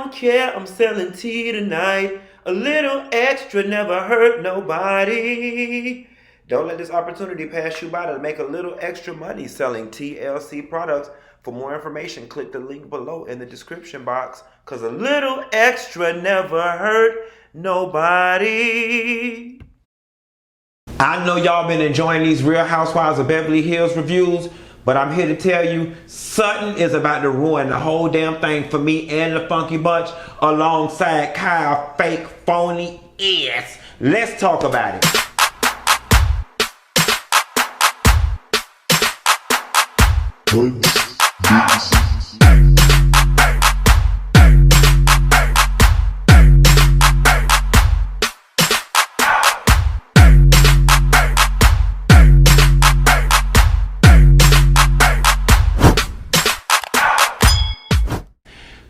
don't care, I'm selling tea tonight. A little extra never hurt nobody. Don't let this opportunity pass you by to make a little extra money selling TLC products. For more information, click the link below in the description box, because a little extra never hurt nobody. I know y'all been enjoying these Real Housewives of Beverly Hills reviews, but I'm here to tell you, Sutton is about to ruin the whole damn thing for me and the Funky Bunch, alongside Kyle fake phony ass. Let's talk about it.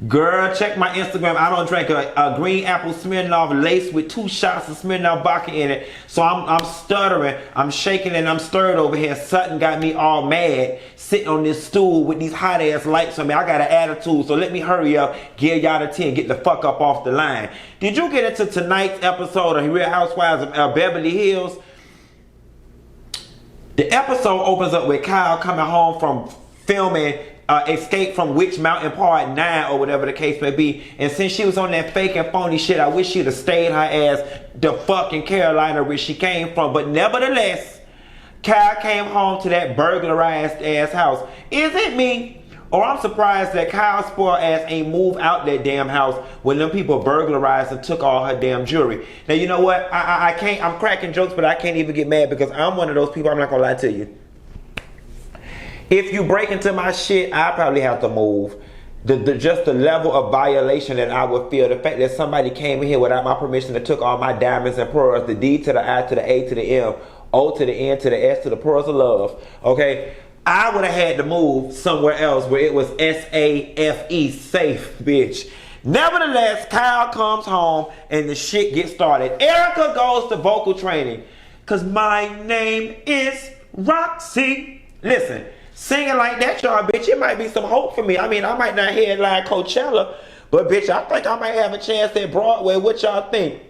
Girl, check my Instagram. I don't drink a green apple Smirnoff laced with 2 shots of Smirnoff vodka in it. So I'm stuttering, I'm shaking, and I'm stirred over here. Sutton got me all mad, sitting on this stool with these hot ass lights on me. I got an attitude, so let me hurry up, give y'all the 10, get the fuck up off the line. Did you get into tonight's episode of Real Housewives of Beverly Hills? The episode opens up with Kyle coming home from filming Escape from Witch Mountain Part 9 or whatever the case may be. And since she was on that fake and phony shit, I wish she'd have stayed her ass the fucking Carolina where she came from. But nevertheless, Kyle came home to that burglarized ass house. Is it me? Or I'm surprised that Kyle's spoiled ass ain't moved out that damn house when them people burglarized and took all her damn jewelry. Now you know what? I can't, I'm cracking jokes, but I can't even get mad because I'm one of those people, I'm not gonna lie to you. If you break into my shit, I probably have to move. Just the level of violation that I would feel. The fact that somebody came in here without my permission and took all my diamonds and pearls, the D to the I to the A to the M, O to the N to the S to the pearls of love, okay? I would have had to move somewhere else where it was S-A-F-E, safe, bitch. Nevertheless, Kyle comes home and the shit gets started. Erika goes to vocal training, because my name is Roxy. Listen. Singing like that, y'all, bitch, it might be some hope for me. I mean, I might not headline Coachella, but bitch, I think I might have a chance at Broadway. What y'all think?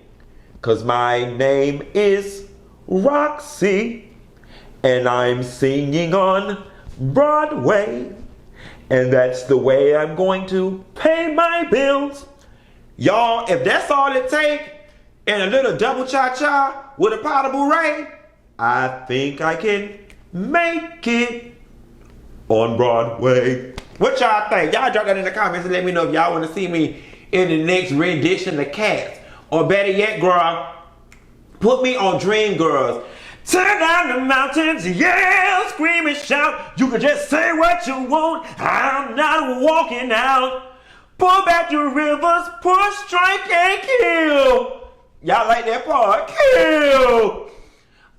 Cause my name is Roxy, and I'm singing on Broadway, and that's the way I'm going to pay my bills. Y'all, if that's all it takes, and a little double cha-cha with a potable rain, I think I can make it on Broadway. What y'all think? Y'all drop that in the comments and let me know if y'all want to see me in the next rendition of Cats. Or better yet, girl, put me on Dream Girls. Turn down the mountains, yell, scream and shout. You can just say what you want, I'm not walking out. Pull back your rivers, push, strike, and kill. Y'all like that part? Kill.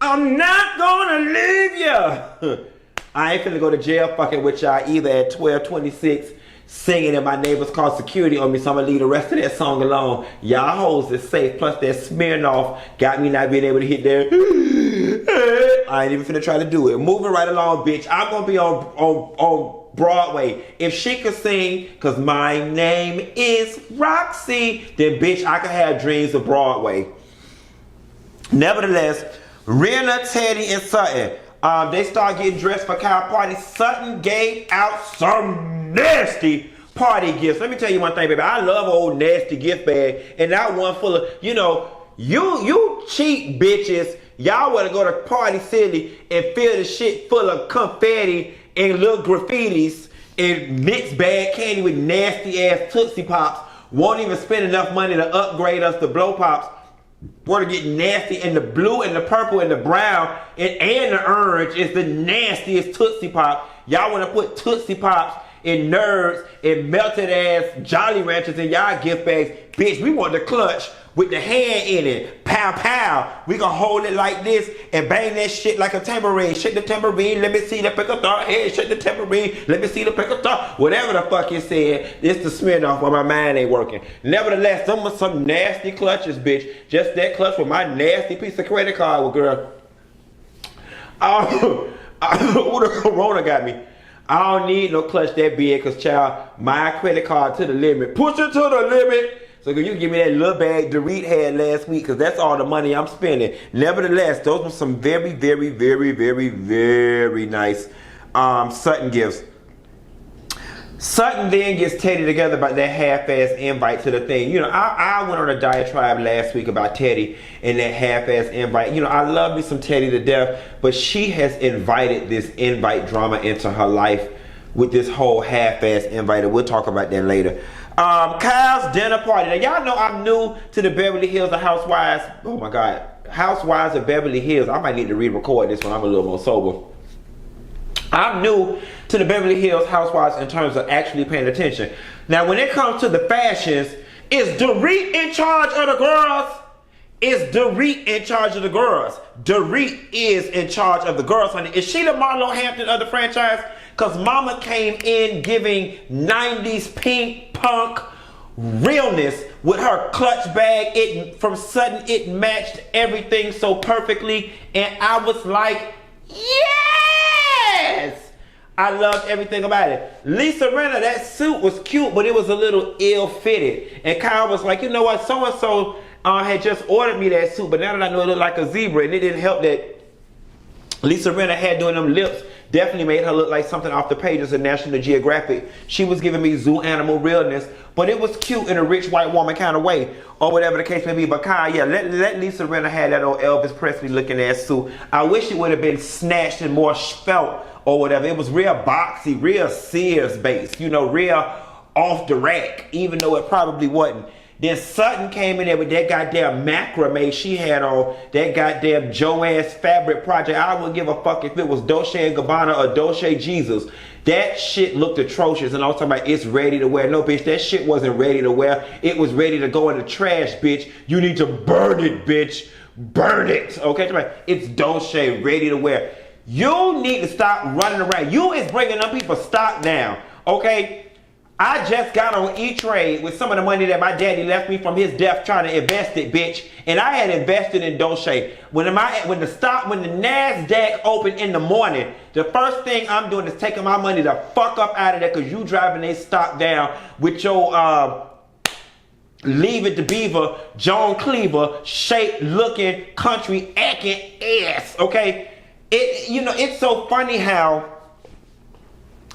I'm not gonna leave you. I ain't finna go to jail fucking with y'all either at 12:26 singing and my neighbors called security on me, so I'm gonna leave the rest of that song alone. Y'all hoes is safe, plus that Smirnoff got me not being able to hit there. I ain't even finna try to do it. Moving right along, bitch. I'm gonna be on Broadway. If she could sing, cause my name is Roxy, then bitch, I could have dreams of Broadway. Nevertheless, Rinna, Teddi, and Sutton, they start getting dressed for Kyle party. Sutton gave out some nasty party gifts. Let me tell you one thing, baby. I love an old nasty gift bag. And that one full of, you know, you cheap bitches. Y'all want to go to Party City and fill the shit full of confetti and little graffitis and mixed bag candy with nasty ass Tootsie Pops. Won't even spend enough money to upgrade us to Blow Pops. Want to get nasty, and the blue and the purple and the brown and the orange is the nastiest Tootsie Pop. Y'all want to put Tootsie Pops and Nerds and melted ass Jolly Ranchers in y'all gift bags. Bitch, we want the clutch with the hand in it. Pow, pow. We gonna hold it like this and bang that shit like a tambourine. Shake the tambourine, let me see the pickle thought. Hey, shake the tambourine, let me see the pickle thought. Whatever the fuck you said, it's the Smirnoff when my mind ain't working. Nevertheless, them are some nasty clutches, bitch. Just that clutch with my nasty piece of credit card with, girl. Oh, the corona got me. I don't need no clutch that big, cause child, my credit card to the limit. Push it to the limit. So can you give me that little bag Dorit had last week, cause that's all the money I'm spending. Nevertheless, those were some very, very, very, very, very nice Sutton gifts. Sutton then gets Teddi together about that half-ass invite to the thing. You know, I went on a diatribe last week about Teddi and that half-ass invite. You know, I love me some Teddi to death, but she has invited this invite drama into her life with this whole half-ass invite. And we'll talk about that later. Kyle's dinner party. Now, y'all know I'm new to the Beverly Hills, the Housewives. Oh my God. Housewives of Beverly Hills. I might need to re-record this when I'm a little more sober. I'm new to the Beverly Hills Housewives in terms of actually paying attention. Now, when it comes to the fashions, is Dorit in charge of the girls? Is Dorit in charge of the girls? Dorit is in charge of the girls, honey. Is she the Marlo Hampton of the franchise? Because Mama came in giving 90s pink punk realness with her clutch bag. From Sutton, it matched everything so perfectly. And I was like, yes! I loved everything about it. Lisa Rinna, that suit was cute, but it was a little ill-fitted. And Kyle was like, you know what, so-and-so had just ordered me that suit, but now that I know it looked like a zebra, and it didn't help that Lisa Rinna had doing them lips, definitely made her look like something off the pages of National Geographic. She was giving me zoo animal realness, but it was cute in a rich white woman kind of way, or whatever the case may be. But Kyle, yeah, let Lisa Rinna have that old Elvis Presley looking ass suit. I wish it would have been snatched and more felt or whatever. It was real boxy, real Sears based, you know, real off the rack, even though it probably wasn't. Then Sutton came in there with that goddamn macrame she had on, that goddamn Joanne's fabric project. I wouldn't give a fuck if it was Dolce & Gabbana or Dolce Jesus. That shit looked atrocious, and I was talking about it's ready to wear. No, bitch, that shit wasn't ready to wear. It was ready to go in the trash, bitch. You need to burn it, bitch. Burn it, okay? It's Dolce, ready to wear. You need to stop running around. You is bringing them people stock down, okay? I just got on E-Trade with some of the money that my daddy left me from his death trying to invest it, bitch. And I had invested in Dolce. When the NASDAQ opened in the morning, the first thing I'm doing is taking my money the fuck up out of there because you driving their stock down with your Leave It to Beaver, Joan Cleaver, shaped looking, country acting ass, okay? You know, it's so funny how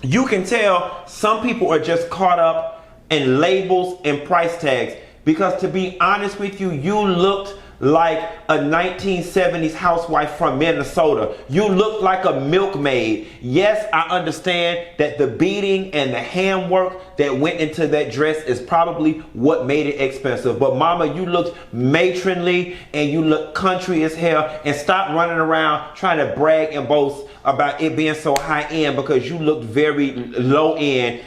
you can tell some people are just caught up in labels and price tags. Because to be honest with you, you looked like a 1970s housewife from Minnesota. You looked like a milkmaid. Yes, I understand that the beading and the handwork that went into that dress is probably what made it expensive. But mama, you looked matronly and you looked country as hell. And stop running around trying to brag and boast about it being so high end, because you looked very low end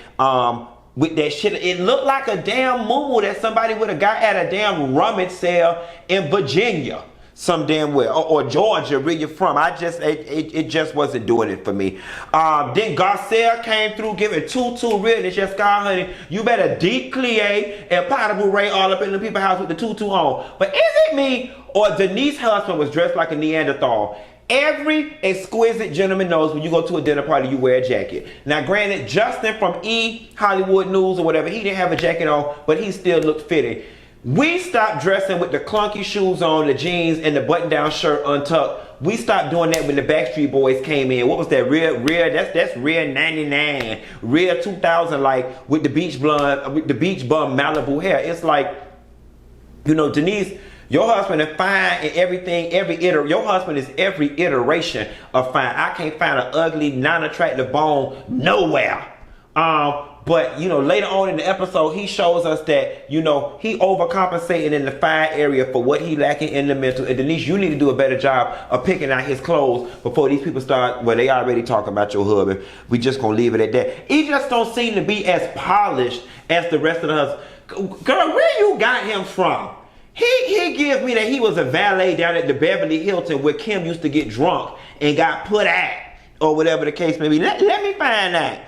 with that shit. It looked like a damn moo that somebody would have got at a damn rummage sale in Virginia some damn well, or Georgia, where you're from. It just wasn't doing it for me. Then Garcelle came through giving tutu realness. Just God, honey, you better deep clie and powder bouret all up in the people's house with the tutu on. But is it me or Denise's husband was dressed like a Neanderthal? Every exquisite gentleman knows when you go to a dinner party, you wear a jacket. Now, granted, Justin from E! Hollywood News or whatever, he didn't have a jacket on, but he still looked fitting. We stopped dressing with the clunky shoes on, the jeans, and the button-down shirt untucked. We stopped doing that when the Backstreet Boys came in. What was that? That's Real 99, Real 2000, like with the beach blonde, with the beach bum Malibu hair. It's like, you know, Denise, your husband is fine in everything, your husband is every iteration of fine. I can't find an ugly, non-attractive bone nowhere. But, you know, later on in the episode, he shows us that, you know, he overcompensating in the fine area for what he lacking in the mental. And Denise, you need to do a better job of picking out his clothes before these people start, well, they already talking about your husband. We just gonna leave it at that. He just don't seem to be as polished as the rest of the husbands. Girl, where you got him from? He gives me that he was a valet down at the Beverly Hilton where Kim used to get drunk and got put out, or whatever the case may be. Let me find that.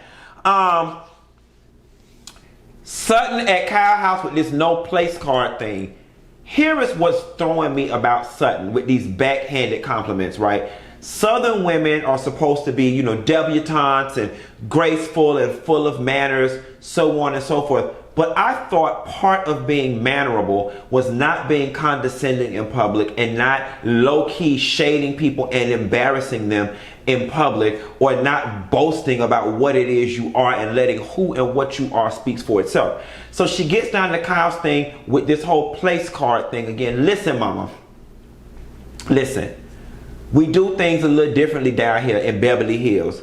Sutton at Kyle's house with this no place card thing. Here is what's throwing me about Sutton with these backhanded compliments, right? Southern women are supposed to be, you know, debutantes and graceful and full of manners, so on and so forth. But I thought part of being mannerable was not being condescending in public and not low-key shading people and embarrassing them in public, or not boasting about what it is you are and letting who and what you are speaks for itself. So she gets down to Kyle's thing with this whole place card thing again. Listen, mama. Listen. We do things a little differently down here in Beverly Hills.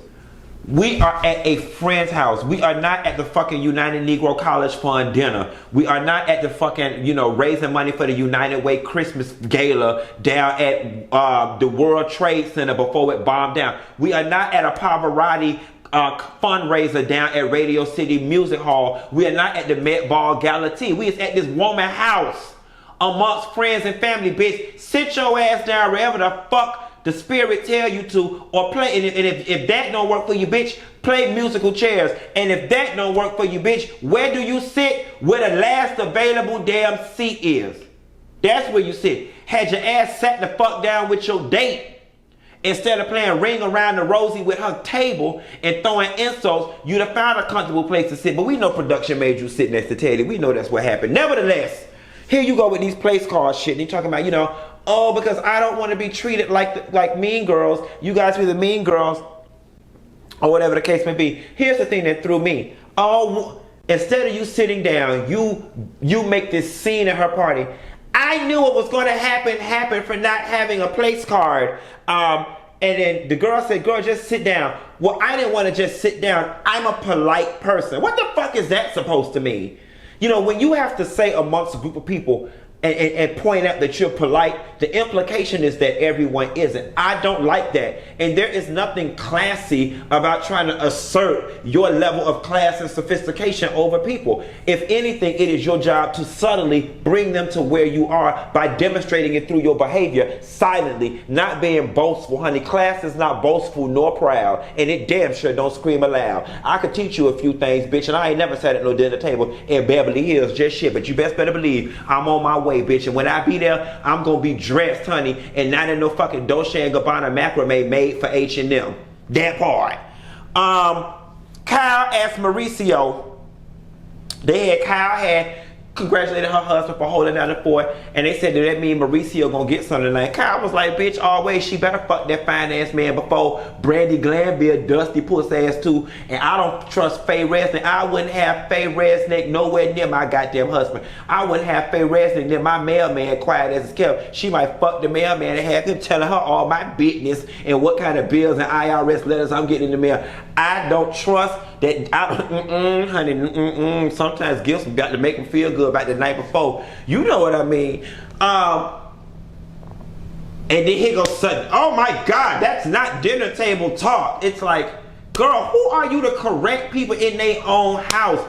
We are at a friend's house. We are not at the fucking United Negro College Fund dinner. We are not at the fucking, you know, raising money for the United Way Christmas gala down at the World Trade Center before it bombed down. We are not at a Pavarotti fundraiser down at Radio City Music Hall. We are not at the Met Ball Gala Tea. We is at this woman house amongst friends and family, bitch. Sit your ass down wherever the fuck the spirit tell you to, or play. And if that don't work for you, bitch, play musical chairs. And if that don't work for you, bitch, where do you sit? Where the last available damn seat is. That's where you sit. Had your ass sat the fuck down with your date, instead of playing ring around the rosy with her table and throwing insults, you'd have found a comfortable place to sit. But we know production made you sit next to Teddi. We know that's what happened. Nevertheless, here you go with these place card shit. And you're talking about, you know, oh, because I don't want to be treated like mean girls. You guys be the mean girls, or whatever the case may be. Here's the thing that threw me. Oh, instead of you sitting down, you make this scene at her party. I knew what was going to happen for not having a place card. And then the girl said, girl, just sit down. Well, I didn't want to just sit down. I'm a polite person. What the fuck is that supposed to mean? You know, when you have to say amongst a group of people, and point out that you're polite, the implication is that everyone isn't. I don't like that. And there is nothing classy about trying to assert your level of class and sophistication over people. If anything, it is your job to subtly bring them to where you are by demonstrating it through your behavior silently, not being boastful, honey. Class is not boastful nor proud, and it damn sure don't scream aloud. I could teach you a few things, bitch, and I ain't never sat at no dinner table in Beverly Hills, just shit, but you best better believe I'm on my way, bitch, and when I be there, I'm gonna be dressed, honey, and not in no fucking Dolce & Gabbana macrame made for H&M. That part. Kyle asked Mauricio, Kyle had congratulated her husband for holding down the fort, and they said, did that mean Mauricio gonna get something tonight? Kyle was like, bitch, always, she better fuck that finance man before Brandy Glanville, dusty puss ass too, and I don't trust Faye Resnick. I wouldn't have Faye Resnick nowhere near my goddamn husband. I wouldn't have Faye Resnick near my mailman, quiet as it's kept. She might fuck the mailman and have him telling her all my business and what kind of bills and IRS letters I'm getting in the mail. I don't trust that. Honey, sometimes gifts got to make them feel good about the night before. You know what I mean? And then here goes Sutton. Oh my God, that's not dinner table talk. It's like, girl, who are you to correct people in their own house?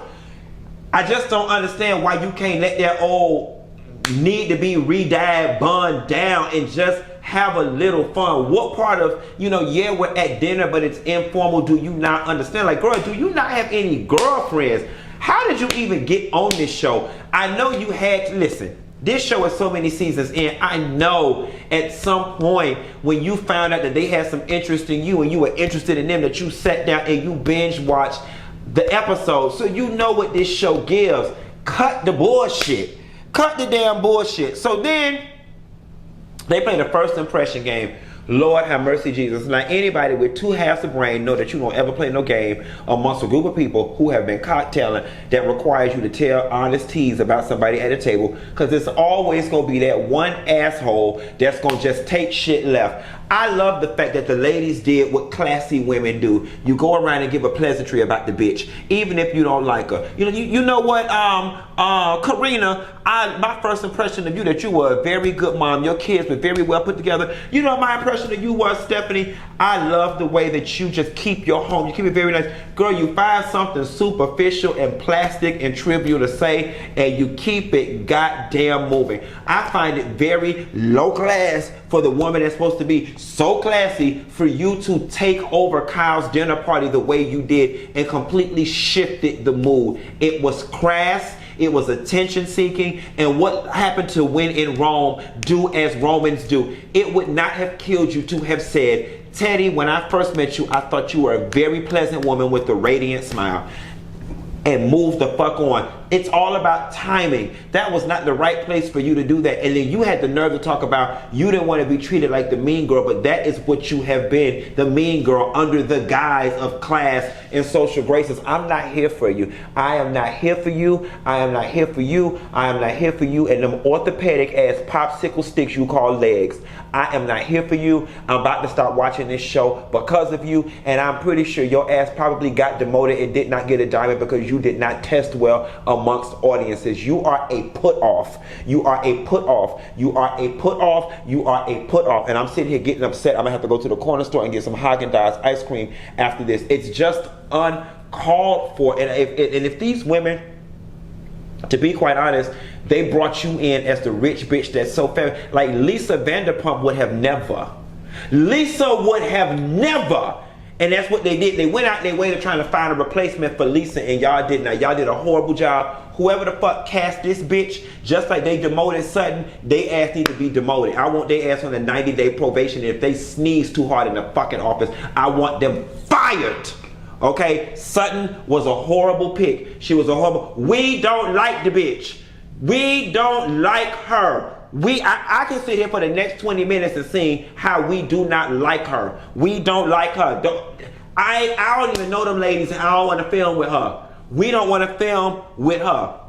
I just don't understand why you can't let that old need to be re-dyed bun down and just have a little fun. What part of, you know, yeah, we're at dinner, but it's informal, do you not understand? Like, girl, do you not have any girlfriends? How did you even get on this show? I know you had to listen. This show is so many seasons in. I know at some point when you found out that they had some interest in you and you were interested in them, that you sat down and you binge watched the episode. So you know what this show gives. Cut the bullshit. Cut the damn bullshit. So then they play the first impression game. Lord have mercy, Jesus. Now, anybody with two halves of brain know that you don't ever play no game amongst a group of people who have been cocktailing that requires you to tell honest teas about somebody at a table, because it's always going to be that one asshole that's going to just take shit left. I love the fact that the ladies did what classy women do. You go around and give a pleasantry about the bitch, even if you don't like her. You know what, Karina, my first impression of you, that you were a very good mom. Your kids were very well put together. You know my impression of you was, Stephanie, I love the way that you just keep your home. You keep it very nice. Girl, you find something superficial and plastic and trivial to say, and you keep it goddamn moving. I find it very low class for the woman that's supposed to be so classy for you to take over Kyle's dinner party the way you did and completely shifted the mood. It was crass. It was attention seeking, and what happened to when in Rome, do as Romans do. It would not have killed you to have said, Teddi, when I first met you, I thought you were a very pleasant woman with a radiant smile. And move the fuck on. It's all about timing. That was not the right place for you to do that. And then you had the nerve to talk about you didn't want to be treated like the mean girl, but that is what you have been, the mean girl, under the guise of class and social graces. I'm not here for you. I am not here for you. I am not here for you. I am not here for you. And them orthopedic ass popsicle sticks you call legs. I am not here for you. I'm about to start watching this show because of you. And I'm pretty sure your ass probably got demoted and did not get a diamond because you did not test well amongst audiences. You are a put off. You are a put off. You are a put off. You are a put off. And I'm sitting here getting upset. I'm gonna have to go to the corner store and get some Haagen-Dazs ice cream after this. It's just uncalled for. And if these women, to be quite honest, they brought you in as the rich bitch that's so fair. Like Lisa Vanderpump would have never. Lisa would have never. And that's what they did. They went out their way to trying to find a replacement for Lisa, and y'all did not. Y'all did a horrible job. Whoever the fuck cast this bitch, just like they demoted Sutton, they ass need to be demoted. I want their ass on a 90-day probation. If they sneeze too hard in the fucking office, I want them fired. Okay? Sutton was a horrible pick. She was a horrible. We don't like the bitch. We don't like her. I can sit here for the next 20 minutes and see how we do not like her. We don't like her. I don't even know them ladies, and I don't want to film with her. We don't want to film with her.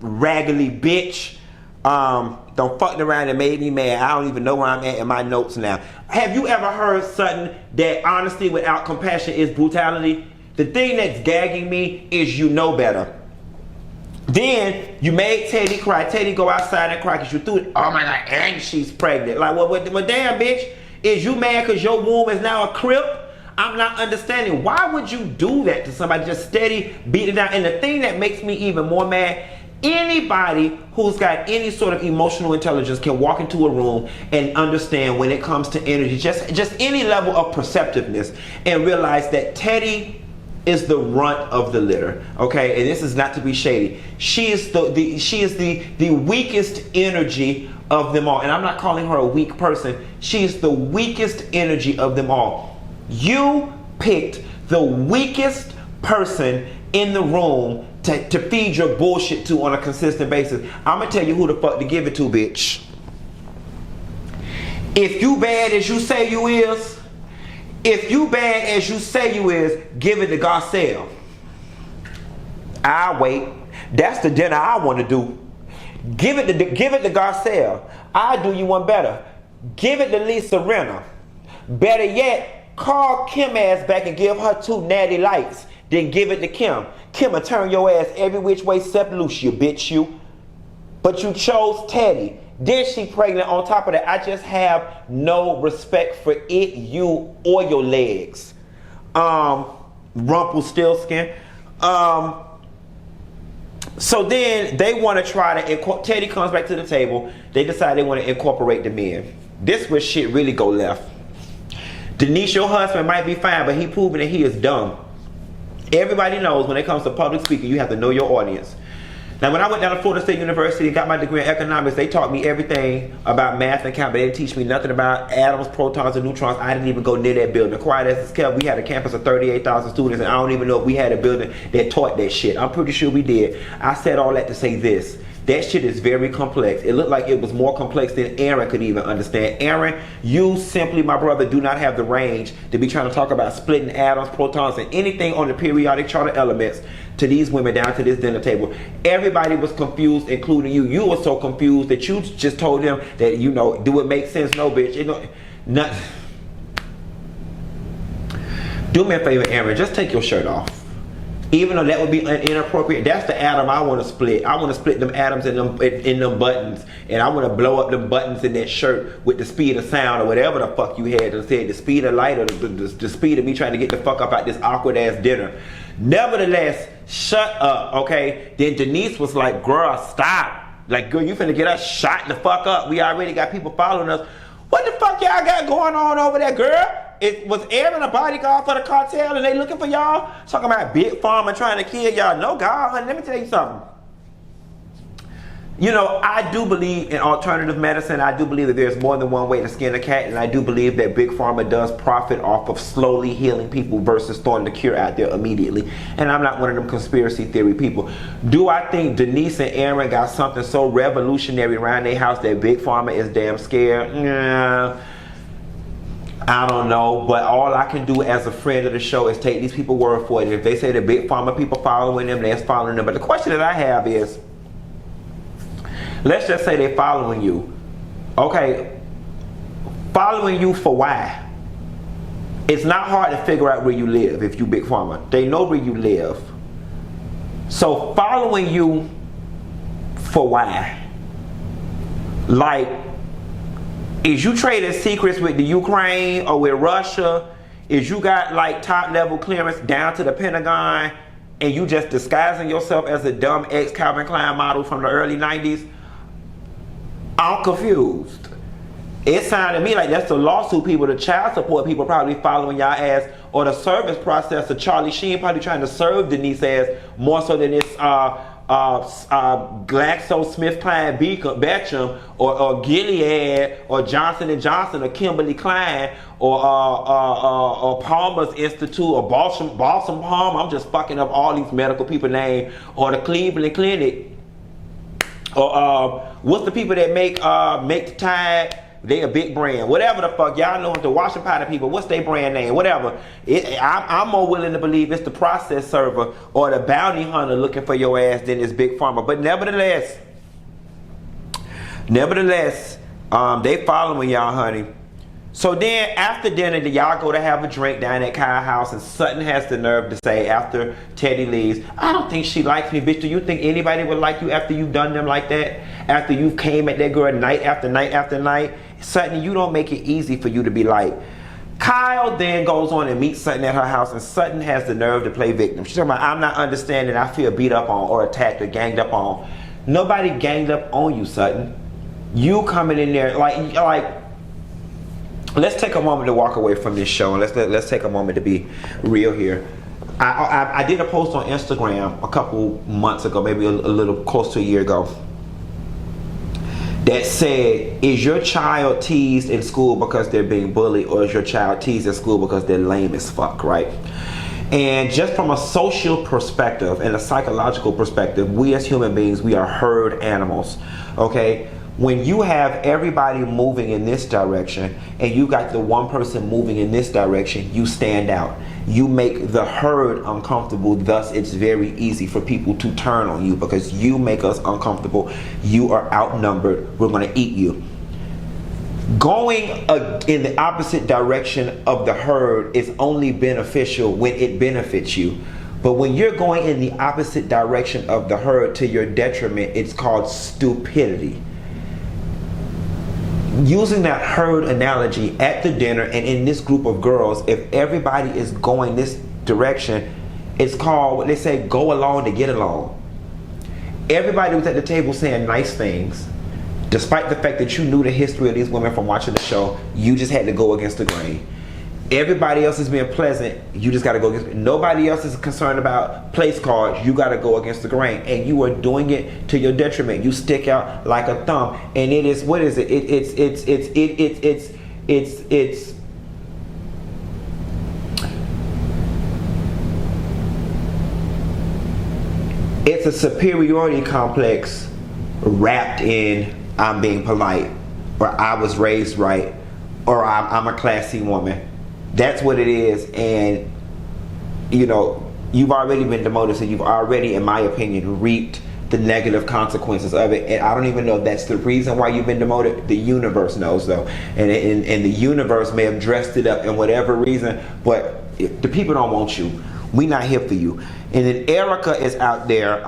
Raggedy bitch. Don't fucking around and made me mad. I don't even know where I'm at in my notes now. Have you ever heard Sutton that honesty without compassion is brutality? The thing that's gagging me is you know better. Then you made Teddi cry. Teddi go outside and cry because you threw it. Oh my God, and she's pregnant. Like, well damn, bitch. Is you mad because your womb is now a crip? I'm not understanding. Why would you do that to somebody? Just steady beat it down. And the thing that makes me even more mad, anybody who's got any sort of emotional intelligence can walk into a room and understand when it comes to energy, just any level of perceptiveness, and realize that Teddi is the runt of the litter, okay? And this is not to be shady. She is the weakest energy of them all. And I'm not calling her a weak person. She is the weakest energy of them all. You picked the weakest person in the room to feed your bullshit to on a consistent basis. I'm gonna tell you who the fuck to give it to, bitch. If you bad as you say you is, if you bad as you say you is, give it to Garcelle. I'll wait. That's the dinner I want to do. Give it to Garcelle. I'll do you one better. Give it to Lisa Rinna. Better yet, call Kim ass back and give her 2 natty lights. Then give it to Kim. Kim will turn your ass every which way except loose, you bitch, you. But you chose Teddi. Then she pregnant on top of that. I just have no respect for it, you, or your legs. Rumpelstiltskin. So then they want to try to Teddi comes back to the table. They decide they want to incorporate the men. This where shit really go left. Denise, your husband might be fine, but he proving that he is dumb. Everybody knows when it comes to public speaking, you have to know your audience. Now, when I went down to Florida State University and got my degree in economics, they taught me everything about math and count, but they didn't teach me nothing about atoms, protons, and neutrons. I didn't even go near that building. Quiet as it's kept, we had a campus of 38,000 students, and I don't even know if we had a building that taught that shit. I'm pretty sure we did. I said all that to say this. That shit is very complex. It looked like it was more complex than Aaron could even understand. Aaron, you simply, my brother, do not have the range to be trying to talk about splitting atoms, protons, and anything on the periodic chart of elements to these women down to this dinner table. Everybody was confused, including you. You were so confused that you just told them that, you know, do it make sense? No, bitch. You know, not. Do me a favor, Aaron. Just take your shirt off. Even though that would be inappropriate, that's the atom I want to split. I want to split them atoms in them buttons, and I want to blow up them buttons in that shirt with the speed of sound or whatever the fuck you had to say, the speed of light or the speed of me trying to get the fuck up out this awkward ass dinner. Nevertheless, shut up, okay? Then Denise was like, girl, stop. Like, girl, you finna get us shot the fuck up. We already got people following us. What the fuck y'all got going on over there, girl? It was Aaron a bodyguard for the cartel and they looking for y'all? Talking about Big Pharma trying to kill y'all. No, God, honey, let me tell you something. You know, I do believe in alternative medicine. I do believe that there's more than one way to skin a cat, and I do believe that Big Pharma does profit off of slowly healing people versus throwing the cure out there immediately. And I'm not one of them conspiracy theory people. Do I think Denise and Aaron got something so revolutionary around their house that Big Pharma is damn scared? Yeah. I don't know, but all I can do as a friend of the show is take these people word for it. If they say the Big Pharma people following them, they're following them. But the question that I have is, let's just say they're following you. Okay, following you for why? It's not hard to figure out where you live if you Big Pharma. They know where you live. So following you for why? Like, is you trading secrets with the Ukraine or with Russia? Is you got like top level clearance down to the Pentagon and you just disguising yourself as a dumb ex-Calvin Klein model from the early 90s? I'm confused. It sounded to me like that's the lawsuit people, the child support people probably following y'all ass, or the service process of Charlie Sheen probably trying to serve Denise ass more so than this GlaxoSmithKline Beecham or Gilead or Johnson & Johnson or Kimberly Klein or Palmer's Institute or Balsam Palmer. I'm just fucking up all these medical people names, or the Cleveland Clinic. Or what's the people that make the Tide? They a big brand. Whatever the fuck. Y'all know the washing powder people. What's their brand name? Whatever. I'm more willing to believe it's the process server or the bounty hunter looking for your ass than this Big Pharma. But nevertheless, they following y'all, honey. So then after dinner, y'all go to have a drink down at Kyle's house, and Sutton has the nerve to say after Teddi leaves, I don't think she likes me. Bitch, do you think anybody would like you after you've done them like that? After you've came at that girl night after night after night? Sutton, you don't make it easy for you to be like. Kyle then goes on and meets Sutton at her house, and Sutton has the nerve to play victim. She's talking about, I'm not understanding, I feel beat up on or attacked or ganged up on. Nobody ganged up on you, Sutton. You coming in there like let's take a moment to walk away from this show, and let's take a moment to be real here. I did a post on Instagram a couple months ago, maybe a little close to a year ago, that said, is your child teased in school because they're being bullied, or is your child teased in school because they're lame as fuck, right? And just from a social perspective and a psychological perspective, we as human beings, we are herd animals, okay? When you have everybody moving in this direction and you got the one person moving in this direction, you stand out. You make the herd uncomfortable, thus it's very easy for people to turn on you because you make us uncomfortable. You are outnumbered. We're going to eat you. Going in the opposite direction of the herd is only beneficial when it benefits you. But when you're going in the opposite direction of the herd to your detriment, it's called stupidity. Using that herd analogy at the dinner and in this group of girls, if everybody is going this direction, it's called what they say, go along to get along. Everybody was at the table saying nice things, despite the fact that you knew the history of these women from watching the show. You just had to go against the grain. Everybody else is being pleasant, you just got to go against. Nobody else is concerned about place cards, you got to go against the grain, and you are doing it to your detriment. You stick out like a thumb, and it is, what is it? It's a superiority complex wrapped in I'm being polite, or I was raised right, or I'm a classy woman. That's what it is. And you know, you've already been demoted, so you've already, in my opinion, reaped the negative consequences of it. And I don't even know if that's the reason why you've been demoted. The universe knows though, and the universe may have dressed it up in whatever reason, but the people don't want you. We not here for you. And then Erika is out there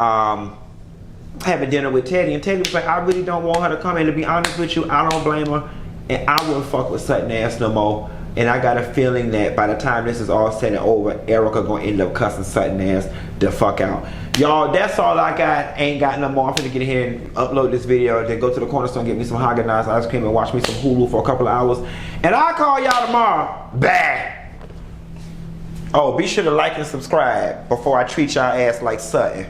having dinner with Teddi, and Teddi was like, I really don't want her to come. And to be honest with you, I don't blame her, and I wouldn't fuck with Sutton ass no more. And I got a feeling that by the time this is all said and over, Erika gonna end up cussing Sutton ass the fuck out. Y'all, that's all I got. Ain't got no more. I'm finna get in here and upload this video, and then go to the corner store and get me some Haagen-Dazs ice cream and watch me some Hulu for a couple of hours. And I'll call y'all tomorrow. Bye. Oh, be sure to like and subscribe before I treat y'all ass like Sutton.